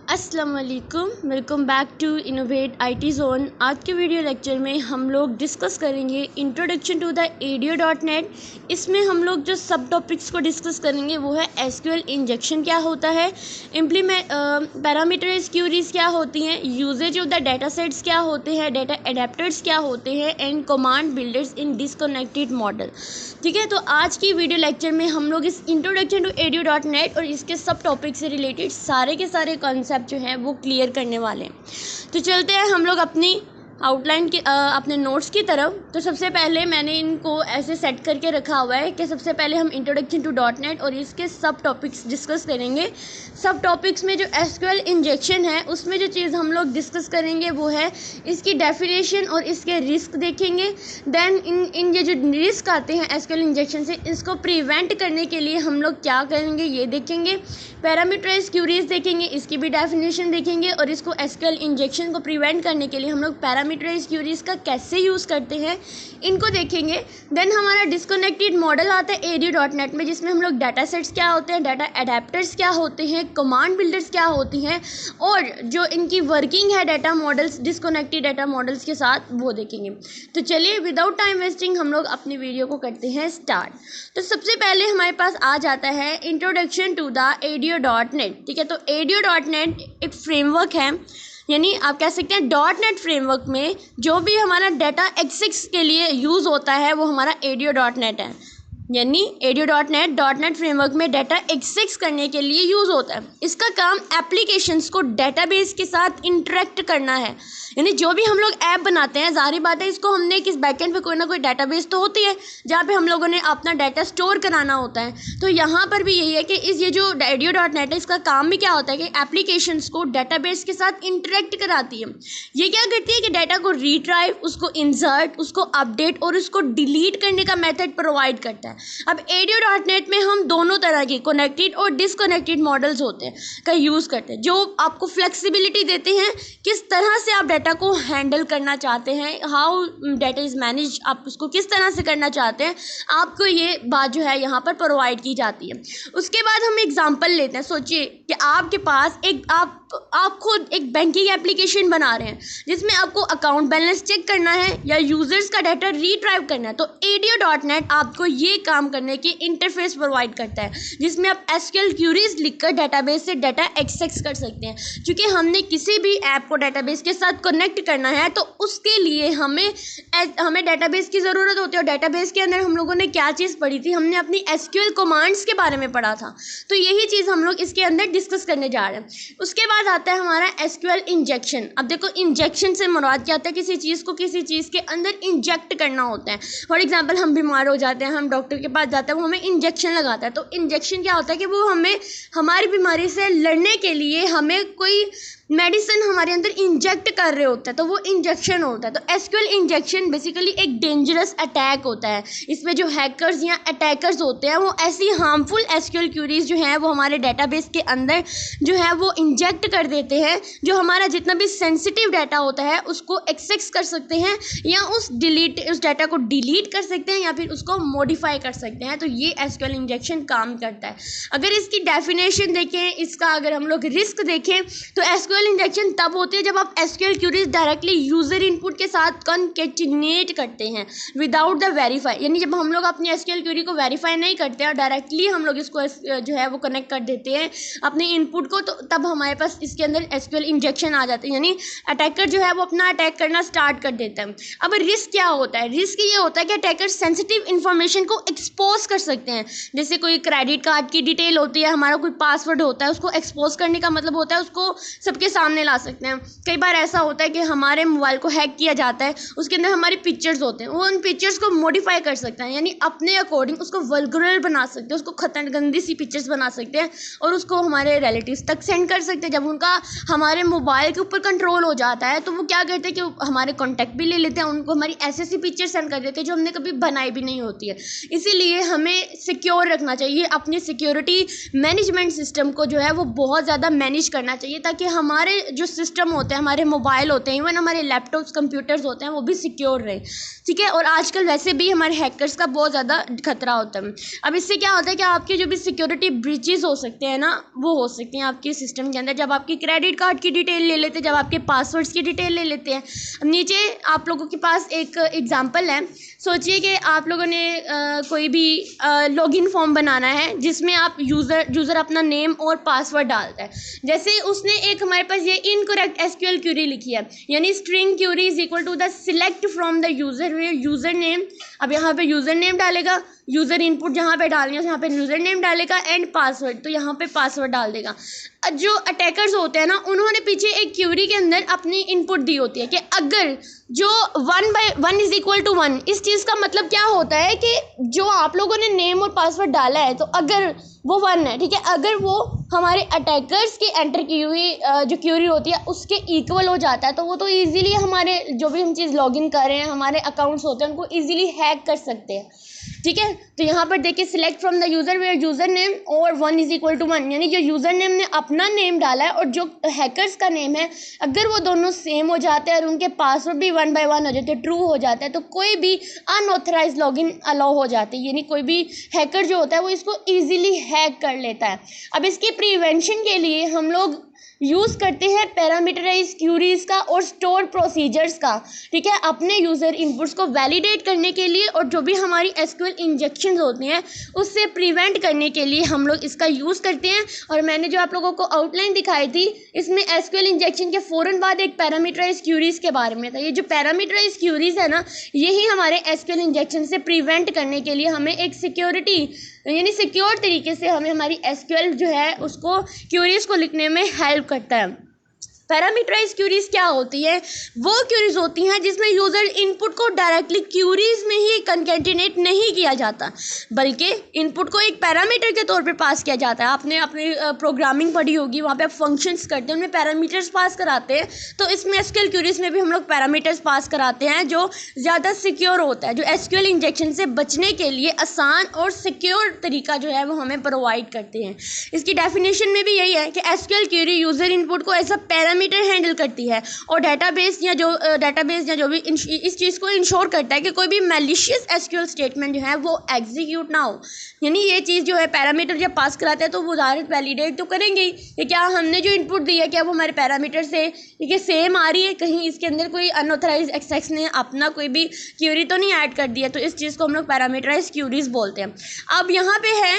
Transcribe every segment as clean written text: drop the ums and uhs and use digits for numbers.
अस्सलाम वालेकुम, welcome back to innovate IT zone. आज के वीडियो लेक्चर में हम लोग डिस्कस करेंगे इंट्रोडक्शन टू द ADO.NET। इसमें हम लोग जो सब टॉपिक्स को डिस्कस करेंगे वो है SQL इंजेक्शन क्या होता है, पैरामीटराइज्ड क्यूरीज क्या होती हैं, usages of the data sets क्या होते हैं, डाटा एडेप्टर्स क्या होते हैं and command builders in disconnected model. ठीक है, तो आज की वीडियो लेक्चर में हम लोग इस इंट्रोडक्शन टू ADO.NET और इसके सब टॉपिक से रिलेटेड सारे के सारे कॉन्सेप्ट जो हैं वो क्लियर करने वाले हैं। तो चलते हैं हम लोग अपनी आउटलाइन की अपने नोट्स की तरफ। तो सबसे पहले मैंने इनको ऐसे सेट करके रखा हुआ है कि सबसे पहले हम इंट्रोडक्शन टू .NET और इसके सब टॉपिक्स डिस्कस करेंगे। सब टॉपिक्स में जो SQL इंजेक्शन है उसमें जो चीज़ हम लोग डिस्कस करेंगे वो है इसकी डेफिनेशन और इसके रिस्क देखेंगे। देन इन ये जो रिस्क आते हैं SQL इंजेक्शन से, इसको प्रिवेंट करने के लिए हम लोग क्या करेंगे ये देखेंगे। पैरामीटराइज्ड क्यूरीज देखेंगे, इसकी भी डेफिनेशन देखेंगे और इसको SQL इंजेक्शन को प्रिवेंट करने के लिए हम लोग पैरामीटराइज्ड क्यूरीज का कैसे यूज़ करते हैं इनको देखेंगे। देन हमारा डिस्कनेक्टेड मॉडल आता है ADO.NET में, जिसमें हम लोग डाटा सेट्स क्या होते हैं, डाटा एडेप्टर्स क्या होते हैं, कमांड बिल्डर्स क्या होती हैं और जो इनकी वर्किंग है data models, disconnected data models के साथ, वो देखेंगे। तो चलिए विदाउट टाइम वेस्टिंग हम लोग अपनी वीडियो को करते हैं स्टार्ट। तो सबसे पहले हमारे पास आ जाता है इंट्रोडक्शन टू द ADO.NET। ठीक है, तो ADO.NET एक फ्रेमवर्क है, यानी आप कह सकते हैं .NET फ्रेमवर्क में जो भी हमारा डाटा एक्सेस के लिए यूज़ होता है वो हमारा ADO.NET है। यानी ADO.NET फ्रेमवर्क में डाटा एक्सेस करने के लिए यूज़ होता है। इसका काम एप्लीकेशंस को डेटाबेस के साथ इंटरेक्ट करना है। यानी जो भी हम लोग ऐप बनाते हैं, ज़ाहिर बात है इसको हमने किस बैकएंड पे कोई ना कोई डेटाबेस तो होती है जहाँ पे हम लोगों ने अपना डाटा स्टोर कराना होता है। तो यहाँ पर भी यही है कि ये जो ADO.NET है इसका काम भी क्या होता है कि एप्लीकेशंस को डेटाबेस के साथ इंटरेक्ट कराती है। ये क्या करती है कि डाटा को रिट्राइव, उसको इंसर्ट, उसको अपडेट और उसको डिलीट करने का मेथड प्रोवाइड करता है। अब ADO.NET में हम दोनों तरह के कनेक्टेड और डिसकनेक्टेड मॉडल्स होते हैं का यूज़ करते हैं, जो आपको फ्लेक्सिबिलिटी देते हैं किस तरह से आप डाटा को हैंडल करना चाहते हैं, हाउ डाटा इज़ मैनेज, आप उसको किस तरह से करना चाहते हैं, आपको ये बात जो है यहाँ पर प्रोवाइड की जाती है। उसके बाद हम एग्जांपल लेते हैं। सोचिए कि आपके पास आप खुद एक बैंकिंग एप्लीकेशन बना रहे हैं जिसमें आपको अकाउंट बैलेंस चेक करना है या यूजर्स का डाटा रिट्राइव करना है। तो ADO.NET आपको ये काम करने की इंटरफेस प्रोवाइड करता है जिसमें आप SQL क्यूरीज लिखकर डेटाबेस से डाटा एक्सेस कर सकते हैं। क्योंकि हमने किसी भी ऐप को डेटाबेस के साथ कनेक्ट करना है तो उसके लिए हमें डेटाबेस की ज़रूरत होती है। और डेटाबेस के अंदर हम लोगों ने क्या चीज़ पढ़ी थी, हमने अपनी SQL कमांड्स के बारे में पढ़ा था। तो यही चीज़ हम लोग इसके अंदर डिस्कस करने जा रहे हैं। उसके बाद आता है हमारा SQL इंजेक्शन। अब देखो इंजेक्शन से मुराद क्या होता है, किसी चीज़ को किसी चीज़ के अंदर इंजेक्ट करना होता है। फॉर एग्जांपल हम बीमार हो जाते हैं, हम डॉक्टर के पास जाते हैं, वो हमें इंजेक्शन लगाता है। तो इंजेक्शन क्या होता है कि वो हमें हमारी बीमारी से लड़ने के लिए हमें कोई मेडिसिन हमारे अंदर इंजेक्ट कर रहे होता है, तो वो इंजेक्शन होता है। तो SQL इंजेक्शन बेसिकली एक डेंजरस अटैक होता है। इसमें जो हैकर्स या अटैकर्स होते हैं वो ऐसी हार्मफुल SQL क्यूरीज जो हैं वो हमारे डेटाबेस के अंदर जो है वो इंजेक्ट कर देते हैं, जो हमारा जितना भी सेंसिटिव डाटा होता है उसको एक्सेस कर सकते हैं या उस डाटा को डिलीट कर सकते हैं या फिर उसको मॉडिफाई कर सकते हैं। तो ये SQL इंजेक्शन काम करता है। अगर इसकी डेफिनेशन देखें, इसका अगर हम लोग रिस्क देखें तो SQL इंजेक्शन तब होती है जब आप SQL queries directly user input के साथ कॉन्केटिनेट करते हैं विदाउट द वेरीफाई। यानी जब हम लोग अपनी SQL क्यूरी को वेरीफाई नहीं करते और डायरेक्टली हम लोग इसको जो है वो कनेक्ट कर देते हैं अपने इनपुट को, तो तब हमारे पास इसके अंदर SQL इंजेक्शन आ जाते हैं। यानी अटैकर जो है वो अपना अटैक करना स्टार्ट कर देता है। अब रिस्क क्या होता है? रिस्क ये होता है कि अटैकर सेंसिटिव इन्फॉर्मेशन को एक्सपोज कर सकते हैं। जैसे कोई क्रेडिट कार्ड की डिटेल होती है, हमारा कोई पासवर्ड होता है, उसको एक्सपोज करने का मतलब होता है उसको सबके सामने ला सकते हैं। कई बार ऐसा होता है कि हमारे मोबाइल को हैक किया जाता है, उसके अंदर हमारी पिक्चर्स होते हैं, वो उन पिक्चर्स को मॉडिफाई कर सकते हैं, यानी अपने अकॉर्डिंग उसको वल्गरल बना सकते हैं, उसको गंदी सी पिक्चर्स बना सकते हैं और उसको हमारे रिलेटिव्स तक सेंड कर सकते हैं। जब उनका हमारे मोबाइल के ऊपर कंट्रोल हो जाता है तो वो क्या करते हैं कि हमारे कॉन्टैक्ट भी ले लेते हैं, उनको हमारी ऐसी पिक्चर सेंड कर देते हैं जो हमने कभी बनाई भी नहीं होती है। इसीलिए हमें सिक्योर रखना चाहिए, अपनी सिक्योरिटी मैनेजमेंट सिस्टम को जो है वो बहुत ज़्यादा मैनेज करना चाहिए ताकि हमारे हमारे जो सिस्टम होते हैं, हमारे मोबाइल होते हैं, इवन हमारे लैपटॉप्स कंप्यूटर्स होते हैं, वो भी सिक्योर रहे, ठीक है। और आजकल वैसे भी हमारे हैकर्स का बहुत ज़्यादा खतरा होता है। अब इससे क्या होता है कि आपके जो भी सिक्योरिटी ब्रीचेस हो सकते हैं ना, वो हो सकते हैं आपके सिस्टम के अंदर, जब आपकी क्रेडिट कार्ड की डिटेल ले लेते हैं, जब आपके पासवर्ड्स की डिटेल ले लेते हैं। नीचे आप लोगों के पास एक एग्जांपल है। सोचिए कि आप लोगों ने कोई भी लॉगिन फॉर्म बनाना है जिसमें आप यूज़र अपना नेम और पासवर्ड डालता है। जैसे उसने एक हमारे पास ये इनकरेक्ट एसक्यूएल क्यूरी लिखी है, यानी string query is equal to the select from the user name. अब यहाँ पे यूज़र नेम डालेगा, यूज़र इनपुट जहाँ पे डालनी है यहाँ पे यूज़र नेम डालेगा, एंड पासवर्ड, तो यहाँ पे पासवर्ड डाल देगा। जो अटैकर्स होते हैं ना, उन्होंने पीछे एक क्यूरी के अंदर अपनी इनपुट दी होती है कि अगर जो 1/1 इज इक्वल टू 1, इस चीज़ का मतलब क्या होता है कि जो आप लोगों ने नेम और पासवर्ड डाला है, तो अगर वो 1 है, ठीक है, अगर वो हमारे अटैकर्स की एंटर की हुई जो क्यूरी होती है उसके इक्वल हो जाता है, तो वो तो ईजिली हमारे जो भी हम चीज़ लॉगिन कर रहे हैं, हमारे अकाउंट्स होते हैं, उनको ईजिली हैक कर सकते हैं, ठीक है। तो यहाँ पर देखिए select from the user where user name और 1 इज इक्वल टू 1, यानी जो यूज़र नेम ने अपना नेम डाला है और जो हैकर्स का नेम है, अगर वो दोनों सेम हो जाते हैं और उनके पासवर्ड भी 1/1 हो जाते हैं, ट्रू हो जाता है, तो कोई भी अनऑथराइज लॉगिन अलाउ हो जाती है, यानी कोई भी हैकर जो होता है वो इसको ईजिली हैक कर लेता है। अब इसकी प्रिवेंशन के लिए हम लोग यूज़ करते हैं पैरामीटराइज क्यूरीज का और स्टोर प्रोसीजर्स का, ठीक है, अपने यूज़र इनपुट्स को वैलिडेट करने के लिए और जो भी हमारी एसक्यूएल इंजेक्शंस होती हैं उससे प्रिवेंट करने के लिए हम लोग इसका यूज़ करते हैं। और मैंने जो आप लोगों को आउटलाइन दिखाई थी, इसमें एसक्यूएल इंजेक्शन के फ़ौरन बाद एक पैरामीटराइज क्यूरीज के बारे में था। ये जो पैरामीटराइज क्यूरीज है ना, यही हमारे एसक्यूएल इंजेक्शन से प्रिवेंट करने के लिए हमें एक सिक्योरिटी, यानी सिक्योर तरीके से हमें हमारी एसक्यूएल जो है उसको क्यूरीज को लिखने में हेल्प करता है। पैरामीटराइज क्यूरीज क्या होती है? वो क्यूरीज होती हैं जिसमें यूज़र इनपुट को डायरेक्टली क्यूरीज में ही कंकैटिनेट नहीं किया जाता, बल्कि इनपुट को एक पैरामीटर के तौर पे पास किया जाता है। आपने अपनी प्रोग्रामिंग पढ़ी होगी, वहाँ पे आप फंक्शंस करते हैं, उनमें पैरामीटर्स पास कराते हैं। तो इसमें एसक्यूएल क्यूरीज में भी हम लोग पैरामीटर्स पास कराते हैं जो ज़्यादा सिक्योर होता है, जो एसक्यूएल इंजेक्शन से बचने के लिए आसान और सिक्योर तरीका जो है वो हमें प्रोवाइड करते हैं। इसकी डेफिनेशन में भी यही है कि एसक्यूएल क्यूरी यूज़र इनपुट को एज अ पैरामीटर हैंडल करती है और डेटाबेस या जो भी इस चीज़ को इंश्योर करता है कि कोई भी मैलिशियस एसक्यूएल स्टेटमेंट जो है वो एग्जीक्यूट ना हो। यानी ये चीज़ जो है पैरामीटर जब पास कराते हैं तो वो डायरेक्ट वैलिडेट तो करेंगे ही कि क्या हमने जो इनपुट दी है क्या वो हमारे पैरामीटर से ये सेम आ रही है, कहीं इसके अंदर कोई अनऑथराइज एक्सेस ने अपना कोई भी क्यूरी तो नहीं ऐड कर दिया। तो इस चीज़ को हम लोग पैरामीटराइज क्यूरीज बोलते हैं। अब यहाँ पे है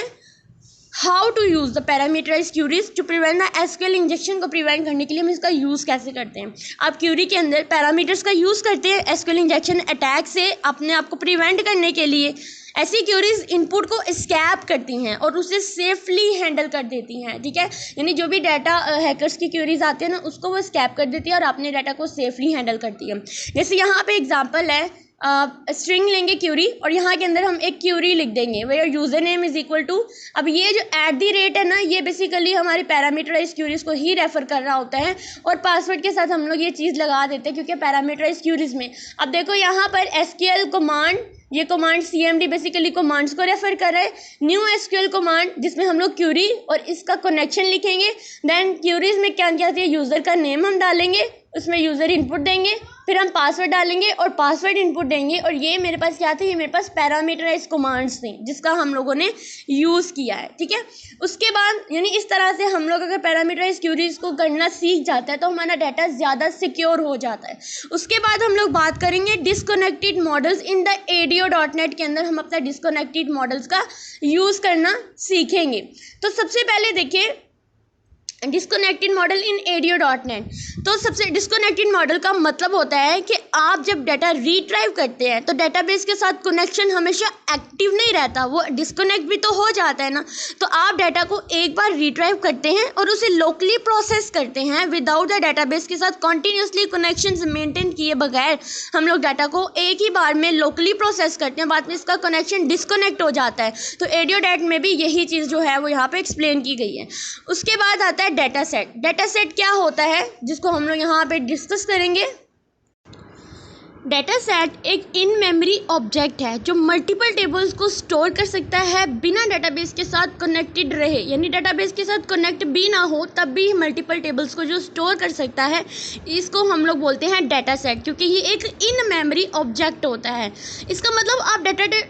how to use the parameterize queries to prevent the SQL injection को प्रिवेंट करने के लिए हम इसका यूज़ कैसे करते हैं। आप क्यूरी के अंदर पैरामीटर्स का यूज़ करते हैं एसक्यूएल इंजेक्शन अटैक से अपने आप को प्रिवेंट करने के लिए। ऐसी क्यूरीज इनपुट को स्कैप करती हैं और उसे सेफली हैंडल कर देती हैं, ठीक है, यानी जो भी डाटा हैकर्स की क्यूरीज आती है ना उसको वो स्कैप कर देती है और अपने डाटा को सेफली हैंडल करती है। जैसे यहाँ पे एग्जांपल है, स्ट्रिंग लेंगे क्यूरी और यहाँ के अंदर हम एक क्यूरी लिख देंगे where user name is equal to. अब ये जो @ है ना, ये बेसिकली हमारी पैरामीटराइज क्यूरीज को ही रेफर कर रहा होता है और पासवर्ड के साथ हम लोग ये चीज़ लगा देते हैं क्योंकि पैरामीटराइज क्यूरीज में अब देखो यहाँ पर एसक्यूएल कमांड, ये कमांड CMD बेसिकली कमांड्स को रेफर कर रहा है। न्यू एसक्यूएल कमांड जिसमें हम लोग क्यूरी और इसका कनेक्शन लिखेंगे। देन क्यूरीज में क्या क्या है, यूज़र का नेम हम डालेंगे, उसमें यूज़र इनपुट देंगे, फिर हम पासवर्ड डालेंगे और पासवर्ड इनपुट देंगे। और ये मेरे पास क्या थे, ये मेरे पास पैरामीटराइज कमांड्स थी जिसका हम लोगों ने यूज़ किया है, ठीक है। उसके बाद यानी इस तरह से हम लोग अगर पैरामीटराइज क्यूरीज को करना सीख जाता है तो हमारा डाटा ज़्यादा सिक्योर हो जाता है। उसके बाद हम लोग बात करेंगे disconnected models in the ADO.NET के अंदर हम अपना डिस्कनेक्टेड मॉडल्स का यूज़ करना सीखेंगे। तो सबसे पहले देखिए डिस्कनेक्टेड मॉडल इन ADO.NET। तो सबसे डिस्कनेक्टेड मॉडल का मतलब होता है कि आप जब डाटा रिट्राइव करते हैं तो डेटाबेस के साथ कनेक्शन हमेशा एक्टिव नहीं रहता, वो डिस्कनेक्ट भी तो हो जाता है ना। तो आप डाटा को एक बार रिट्राइव करते हैं और उसे लोकली प्रोसेस करते हैं विदाउट द डेटाबेस के साथ कॉन्टीन्यूसली कनेक्शन मेंटेन किए बगैर हम लोग डाटा को एक ही बार में लोकली प्रोसेस करते हैं, बाद में इसका कनेक्शन डिस्कनेक्ट हो जाता है। तो ADO.NET में भी यही चीज़ जो है वो यहाँ पे एक्सप्लेन की गई है। उसके बाद आता है डेटा सेट। डेटा सेट क्या होता है जिसको हम लोग यहाँ पे डिस्कस करेंगे। डेटा सेट एक इन मेमोरी ऑब्जेक्ट है जो मल्टीपल टेबल्स को स्टोर कर सकता है बिना डेटाबेस के साथ कनेक्टेड रहे, यानी डेटाबेस के साथ कनेक्ट भी ना हो तब भी मल्टीपल टेबल्स को जो स्टोर कर सकता है, इसको हम लोग बोलते हैं डेटा सेट, क्योंकि ये एक इन मेमोरी ऑब्जेक्ट होता है। इसका मतलब आप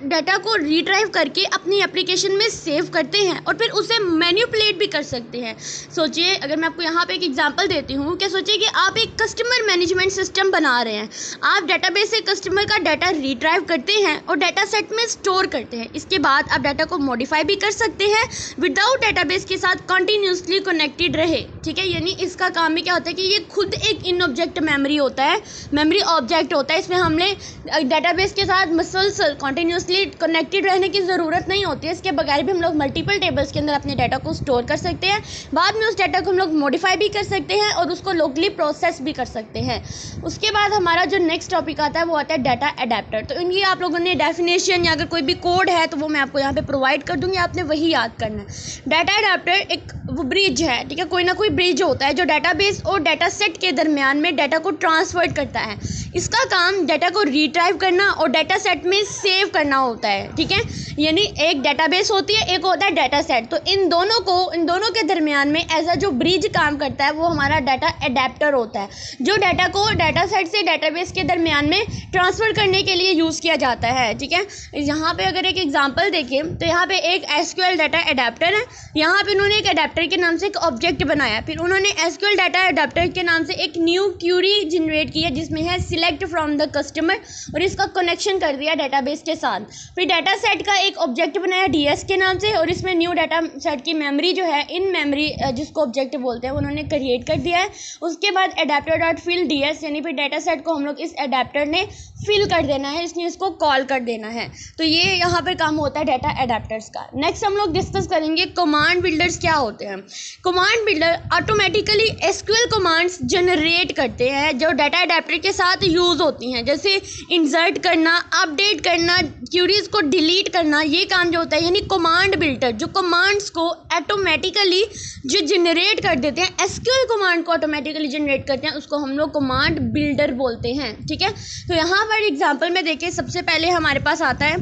डाटा को रीड्राइव करके अपनी एप्लीकेशन में सेव करते हैं और फिर उसे मैनिपुलेट भी कर सकते हैं। सोचिए, अगर मैं आपको यहाँ पे एक एग्जांपल देती हूँ, क्या सोचिए कि आप एक कस्टमर मैनेजमेंट सिस्टम बना रहे हैं। आप डेटाबेस से कस्टमर का डाटा रिट्राइव करते हैं और डाटा सेट में स्टोर करते हैं। इसके बाद आप डाटा को मॉडिफाई भी कर सकते हैं विदाउट डेटाबेस के साथ कंटिन्यूसली कनेक्टेड रहे, ठीक है। यानी इसका काम ही क्या होता है कि ये खुद एक इन ऑब्जेक्ट मेमोरी होता है, मेमोरी ऑब्जेक्ट होता है। इसमें हमने डेटाबेस के साथ मसलसल कंटिन्यूसली कनेक्टेड रहने की ज़रूरत नहीं होती है। इसके बगैर भी हम लोग मल्टीपल टेबल्स के अंदर अपने डाटा को स्टोर कर सकते हैं। बाद में उस डाटा को हम लोग मॉडिफाई भी कर सकते हैं और उसको लोकली प्रोसेस भी कर सकते हैं। उसके बाद हमारा जो नेक्स्ट टॉपिक आता है वो आता है डाटा अडेप्टर। तो इनकी आप लोगों ने डेफिनेशन या अगर कोई भी कोड है तो वो मैं आपको यहाँ पे प्रोवाइड कर दूँगी, आपने वही याद करना है। डाटा अडेप्टर एक वो ब्रिज है, ठीक है, कोई ना कोई ब्रिज होता है जो डाटाबेस और डाटा सेट के दरमियान में डाटा को ट्रांसफर करता है। इसका काम डाटा को रिट्राइव करना और डाटा सेट में सेव करना होता है, ठीक है। यानी एक डाटाबेस होती है, एक होता है डाटा सेट। तो इन दोनों के दरमियान में ऐसा जो ब्रिज काम करता है वो हमारा डाटा अडेप्टर होता है, जो डाटा को डाटा सेट से डाटाबेस के दरमियान में ट्रांसफ़र करने के लिए यूज़ किया जाता है, ठीक है। यहाँ पे अगर एक एग्जांपल देखें तो यहाँ पे एक एसक्यूएल डाटा अडेप्टर है। यहाँ पे उन्होंने एक अडेप्टर के नाम से एक ऑब्जेक्ट बनाया, फिर उन्होंने एसक्यूएल डाटा अडेप्टर के नाम से एक न्यू क्यूरी जनरेट की है जिसमें है सिलेक्ट फ्रॉम द कस्टमर, और इसका कनेक्शन कर दिया डाटाबेस के साथ। फिर डाटा सेट का एक ऑब्जेक्ट बनाया डीएस के नाम से, और इसमें न्यू डाटा सेट की मेमोरी जो है इन मेमोरी जिसको ऑब्जेक्ट बोलते हैं उन्होंने क्रिएट कर दिया है। उसके बाद अडेप्टर डॉट फिल डीएस, यानी फिर डाटा सेट को हम लोग इस अडेप्टर ने फिल कर देना है, इसने इसको कॉल कर देना है। तो ये यहाँ पर काम होता है डाटा अडेप्टर्स का। नेक्स्ट हम लोग डिस्कस करेंगे कमांड बिल्डर्स क्या होते हैं। Command builder automatically SQL commands generate करते हैं जो डाटा अडेप्टर के साथ यूज़ होती हैं, जैसे इंसर्ट करना, अपडेट करना, क्यूरीज को डिलीट करना, ये काम जो होता है। यानी कमांड बिल्डर जो कमांड्स को ऑटोमेटिकली जो जनरेट कर देते हैं, एसक्यूएल कमांड को ऑटोमेटिकली जनरेट करते हैं, उसको हम लोग कमांड बिल्डर बोलते हैं, ठीक है। तो यहाँ पर एग्जांपल में देखिए, सबसे पहले हमारे पास आता है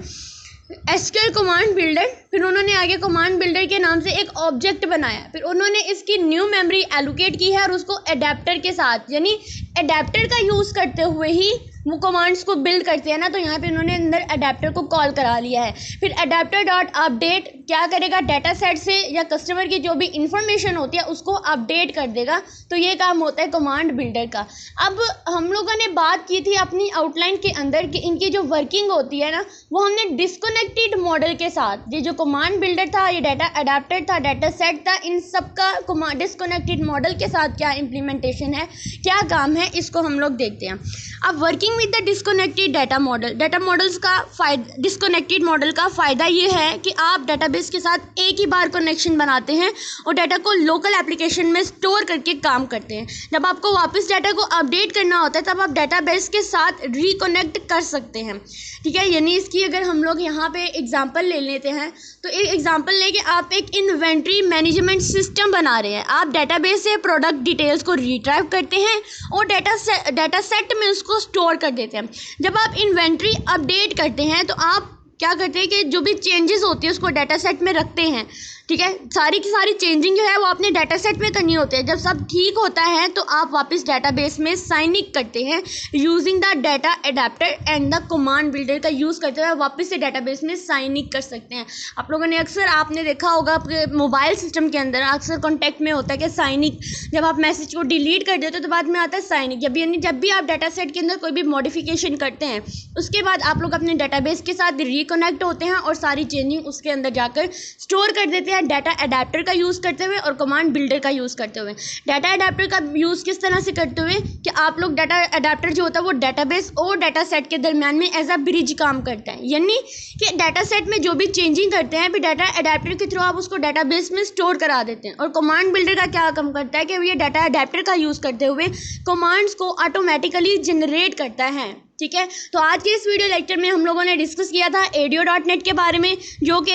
एसक्यूएल कमांड बिल्डर, फिर उन्होंने आगे कमांड बिल्डर के नाम से एक ऑब्जेक्ट बनाया, फिर उन्होंने इसकी न्यू मेमोरी एलोकेट की है और उसको अडेप्टर के साथ, यानी अडेप्टर का यूज़ करते हुए ही वो कमांड्स को बिल्ड करते हैं ना, तो यहाँ पे उन्होंने अंदर अडेप्टर को कॉल करा लिया है। फिर अडेप्टर डॉट अपडेट क्या करेगा, डाटा सेट से या कस्टमर की जो भी इंफॉर्मेशन होती है उसको अपडेट कर देगा। तो ये काम होता है कमांड बिल्डर का। अब हम लोगों ने बात की थी अपनी आउटलाइन के अंदर कि इनकी जो वर्किंग होती है ना, वो हमने डिस्कनेक्टेड मॉडल के साथ, ये जो कमांड बिल्डर था, ये डाटा अडेप्टर था, डाटा सेट था, इन सब का डिस्कनेक्टेड मॉडल के साथ क्या इम्प्लीमेंटेशन है, क्या काम है, इसको हम लोग देखते हैं। अब working with the disconnected data model, data models का डिस्कनेक्टेड मॉडल का फ़ायदा ये है कि आप डाटाबेस के साथ एक ही बार कनेक्शन बनाते हैं और डाटा को लोकल एप्लीकेशन में स्टोर करके काम करते हैं। जब आपको वापस डाटा को अपडेट करना होता है तब आप डाटाबेस के साथ रिकनेक्ट कर सकते हैं, ठीक है। यानी इसकी अगर हम लोग यहाँ पे एग्जांपल ले लेते हैं तो एक एग्जांपल लेके आप एक इन्वेंट्री मैनेजमेंट सिस्टम बना रहे हैं। आप डाटाबेस से प्रोडक्ट डिटेल्स को रिट्राइव करते हैं और डाटा सेट में उसको स्टोर कर देते हैं। जब आप इन्वेंट्री अपडेट करते हैं तो आप क्या करते हैं कि जो भी चेंजेस होती है उसको डाटा सेट में रखते हैं, ठीक है। सारी की सारी चेंजिंग जो है वो अपने डाटा सेट में करनी होती है। जब सब ठीक होता है तो आप वापस डाटाबेस में साइन इन करते हैं using the data adapter and the command builder का यूज़ करते हुए वापस से डाटाबेस में साइन इन कर सकते हैं। आप लोगों ने अक्सर आपने देखा होगा आपके मोबाइल सिस्टम के अंदर अक्सर कॉन्टैक्ट में होता है कि साइन इन, जब आप मैसेज को डिलीट कर देते हो तो बाद में आता है साइन इन। जब भी आप डाटा सेट के अंदर कोई भी मॉडिफिकेशन करते हैं उसके बाद आप लोग अपने डाटाबेस के साथ रिकनेक्ट होते हैं और सारी चेंजिंग उसके अंदर जाकर स्टोर कर देते हैं डाटा अडेप्टर का यूज़ करते हुए और कमांड बिल्डर का यूज़ करते हुए। डाटा अडेप्टर का यूज़ किस तरह से करते हुए कि आप लोग डाटा अडेप्टर जो होता है वो डाटाबेस और डाटा सेट के दरमियान में एज अ ब्रिज काम करता है। यानी कि डाटा सेट में जो भी चेंजिंग करते हैं फिर डाटा अडेप्टर के थ्रू आप उसको डाटाबेस में स्टोर करा देते हैं। और कमांड बिल्डर का क्या काम करता है कि ये डाटा अडेप्टर का यूज़ करते हुए कमांड्स को ऑटोमेटिकली जनरेट करता है, ठीक है। तो आज के इस वीडियो लेक्चर में हम लोगों ने डिस्कस किया था ADO.NET के बारे में, जो कि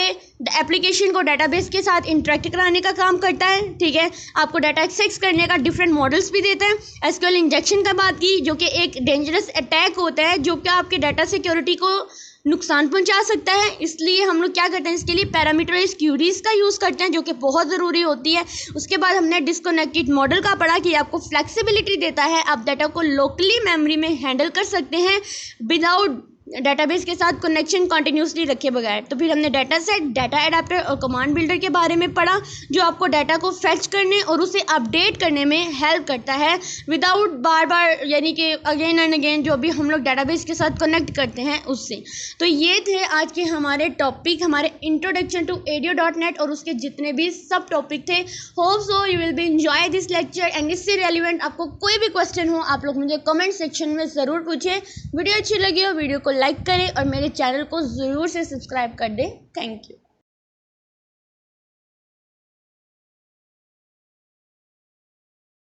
एप्लीकेशन को डेटाबेस के साथ इंटरेक्ट कराने का काम करता है। ठीक है, आपको डाटा एक्सेस करने का डिफरेंट मॉडल्स भी देता है। SQL इंजेक्शन का बात की, जो कि एक डेंजरस अटैक होता है जो कि आपके डाटा सिक्योरिटी को नुकसान पहुंचा सकता है। इसलिए हम लोग क्या करते हैं, इसके लिए पैरामीटराइज्ड क्यूरीज का यूज़ करते हैं, जो कि बहुत ज़रूरी होती है। उसके बाद हमने डिस्कनेक्टेड मॉडल का पढ़ा कि आपको फ्लेक्सिबिलिटी देता है, आप डाटा को लोकली मेमोरी में हैंडल कर सकते हैं विदाउट डेटाबेस के साथ कनेक्शन कंटिन्यूसली रखे बगैर। तो फिर हमने डाटा सेट, डाटा एडाप्टर और कमांड बिल्डर के बारे में पढ़ा, जो आपको डाटा को फेच करने और उसे अपडेट करने में हेल्प करता है विदाउट बार बार, यानी कि अगेन एंड अगेन जो भी हम लोग डाटाबेस के साथ कनेक्ट करते हैं उससे। तो ये थे आज के हमारे टॉपिक, हमारे इंट्रोडक्शन टू ADO.NET और उसके जितने भी सब टॉपिक थे। Hope so you will be enjoy this lecture and इससे रेलिवेंट आपको कोई भी क्वेश्चन हो आप लोग मुझे कमेंट सेक्शन में ज़रूर पूछें। वीडियो अच्छी लगी हो वीडियो को लाइक करें और मेरे चैनल को ज़रूर से सब्सक्राइब कर दें। Thank you.